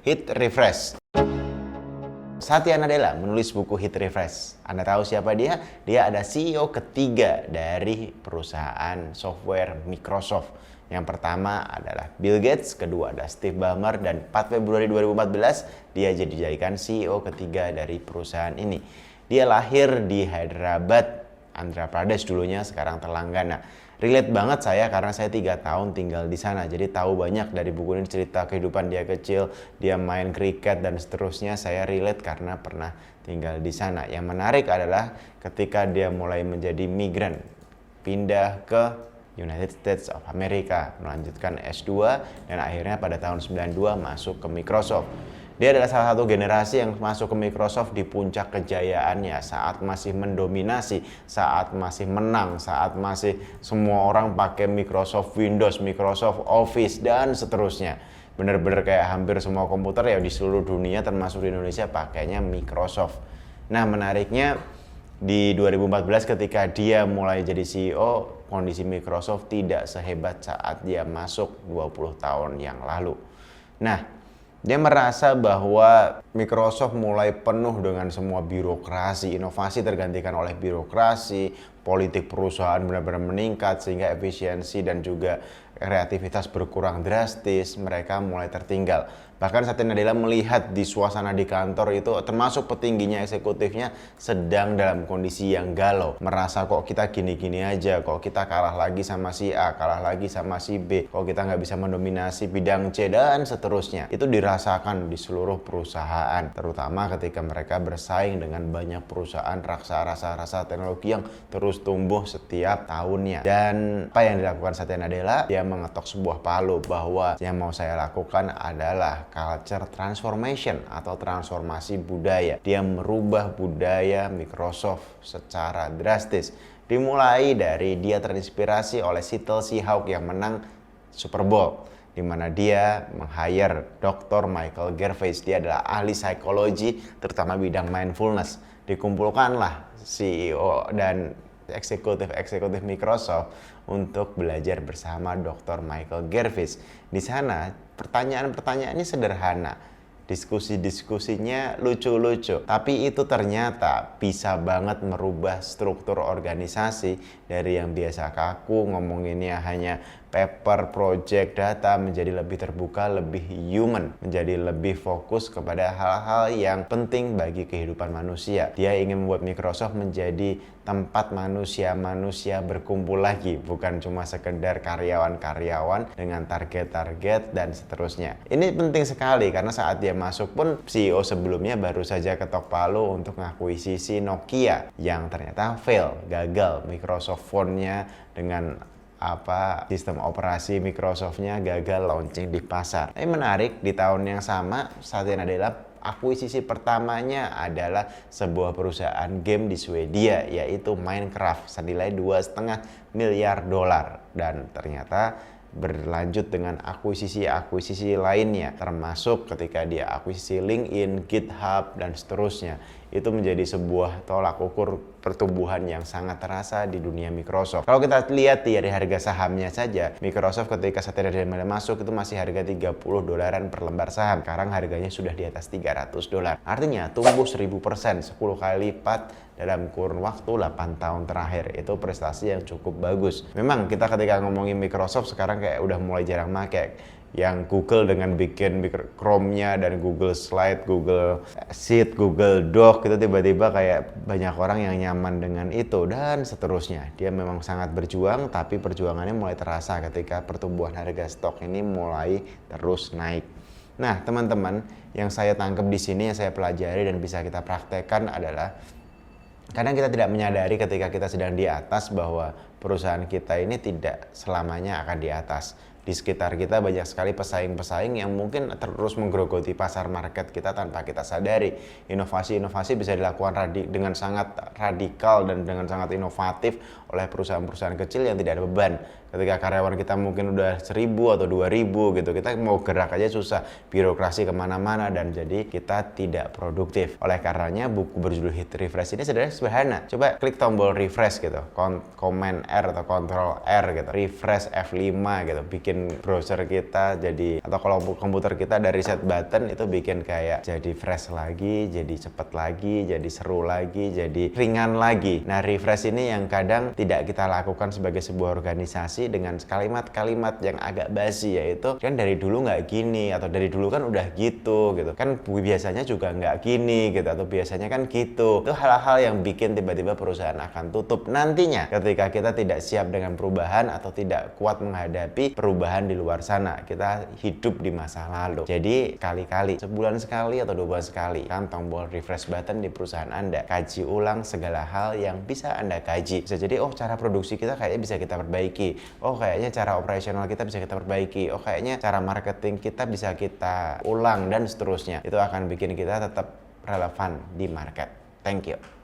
Hit Refresh. Satya Nadella menulis buku Hit Refresh. Anda tahu siapa dia? Dia ada CEO ketiga dari perusahaan software Microsoft. Yang pertama adalah Bill Gates, kedua adalah Steve Ballmer, dan 4 Februari 2014 dia dijadikan CEO ketiga dari perusahaan ini. Dia lahir di Hyderabad, Andhra Pradesh dulunya, sekarang Telangana. Relate banget saya karena saya 3 tahun tinggal di sana. Jadi tahu banyak dari buku ini, cerita kehidupan dia kecil, dia main kriket dan seterusnya. Saya relate karena pernah tinggal di sana. Yang menarik adalah ketika dia mulai menjadi migran, pindah ke United States of America, melanjutkan S2 dan akhirnya pada tahun 92 masuk ke Microsoft. Dia adalah salah satu generasi yang masuk ke Microsoft di puncak kejayaannya, saat masih mendominasi, saat masih menang, saat masih semua orang pakai Microsoft Windows, Microsoft Office, dan seterusnya. Bener-bener kayak hampir semua komputer ya di seluruh dunia termasuk di Indonesia pakainya Microsoft. Nah, menariknya di 2014 ketika dia mulai jadi CEO, kondisi Microsoft tidak sehebat saat dia masuk 20 tahun yang lalu. Nah, dia merasa bahwa Microsoft mulai penuh dengan semua birokrasi, inovasi tergantikan oleh birokrasi, politik perusahaan benar-benar meningkat sehingga efisiensi dan juga kreativitas berkurang drastis, mereka mulai tertinggal. Bahkan Satya Nadella melihat di suasana di kantor itu termasuk petingginya, eksekutifnya sedang dalam kondisi yang galau. Merasa kok kita gini-gini aja, kok kita kalah lagi sama si A, kalah lagi sama si B, kok kita nggak bisa mendominasi bidang C, dan seterusnya. Itu dirasakan di seluruh perusahaan, terutama ketika mereka bersaing dengan banyak perusahaan raksasa teknologi yang terus tumbuh setiap tahunnya. Dan apa yang dilakukan Satya Nadella? Dia mengetok sebuah palu bahwa yang mau saya lakukan adalah culture transformation atau transformasi budaya. Dia merubah budaya Microsoft secara drastis. Dimulai dari dia terinspirasi oleh Seattle Seahawks yang menang Super Bowl, di mana dia meng-hire Dr. Michael Gervais. Dia adalah ahli psikologi, terutama bidang mindfulness. Dikumpulkanlah CEO dan eksekutif Microsoft untuk belajar bersama Dr. Michael Gervais. Di sana pertanyaan-pertanyaannya sederhana, diskusi-diskusinya lucu-lucu, tapi itu ternyata bisa banget merubah struktur organisasi dari yang biasa kaku, ngomonginnya hanya paper, project, data, menjadi lebih terbuka, lebih human, menjadi lebih fokus kepada hal-hal yang penting bagi kehidupan manusia. Dia ingin membuat Microsoft menjadi tempat manusia-manusia berkumpul lagi, bukan cuma sekedar karyawan-karyawan dengan target-target dan seterusnya. Ini penting sekali karena saat dia masuk pun CEO sebelumnya baru saja ketok palu untuk ngakuisisi Nokia yang ternyata fail, gagal. Microsoft Phone-nya dengan sistem operasi Microsoft-nya gagal launching di pasar. Tapi menarik, di tahun yang sama Satya Nadella akuisisi pertamanya adalah sebuah perusahaan game di Swedia, yaitu Minecraft, senilai $2,5 miliar, dan ternyata berlanjut dengan akuisisi lainnya, termasuk ketika dia akuisisi LinkedIn, GitHub, dan seterusnya. Itu menjadi sebuah tolak ukur pertumbuhan yang sangat terasa di dunia Microsoft. Kalau kita lihat dari harga sahamnya saja, Microsoft ketika Satya Nadella masuk itu masih harga $30 per lembar saham. Sekarang harganya sudah di atas $300. Artinya tumbuh 1000%, 10 kali lipat dalam kurun waktu 8 tahun terakhir. Itu prestasi yang cukup bagus. Memang kita ketika ngomongin Microsoft sekarang kayak udah mulai jarang pakai. Yang Google dengan bikin Chrome-nya dan Google Slide, Google Sheet, Google Doc, itu tiba-tiba kayak banyak orang yang nyaman dengan itu dan seterusnya. Dia memang sangat berjuang, tapi perjuangannya mulai terasa ketika pertumbuhan harga stok ini mulai terus naik. Nah, teman-teman, yang saya tangkap di sini, yang saya pelajari dan bisa kita praktekkan adalah kadang kita tidak menyadari ketika kita sedang di atas bahwa perusahaan kita ini tidak selamanya akan di atas. Di sekitar kita banyak sekali pesaing-pesaing yang mungkin terus menggerogoti pasar market kita tanpa kita sadari. Inovasi-inovasi bisa dilakukan dengan sangat radikal dan dengan sangat inovatif oleh perusahaan-perusahaan kecil yang tidak ada beban. Ketika karyawan kita mungkin udah 1.000 atau 2.000 gitu, kita mau gerak aja susah, birokrasi kemana-mana, dan jadi kita tidak produktif. Oleh karenanya buku berjudul Hit Refresh ini sebenarnya sederhana. Coba klik tombol refresh gitu, Command R atau Control R gitu, refresh F5 gitu, bikin browser kita jadi, atau kalau komputer kita dari reset button itu bikin kayak jadi fresh lagi, jadi cepet lagi, jadi seru lagi, jadi ringan lagi. Nah, refresh ini yang kadang tidak kita lakukan sebagai sebuah organisasi dengan kalimat-kalimat yang agak basi, yaitu kan dari dulu nggak gini, atau dari dulu kan udah gitu kan biasanya juga nggak gini gitu, atau biasanya kan gitu. Itu hal-hal yang bikin tiba-tiba perusahaan akan tutup nantinya ketika kita tidak siap dengan perubahan atau tidak kuat menghadapi perubahan di luar sana. Kita hidup di masa lalu. Jadi kali-kali, sebulan sekali atau 2 bulan sekali, kan tombol refresh button di perusahaan Anda, kaji ulang segala hal yang bisa Anda kaji. Bisa jadi cara produksi kita kayaknya bisa kita perbaiki, kayaknya cara operasional kita bisa kita perbaiki, kayaknya cara marketing kita bisa kita ulang, dan seterusnya. Itu akan bikin kita tetap relevan di market. Thank you.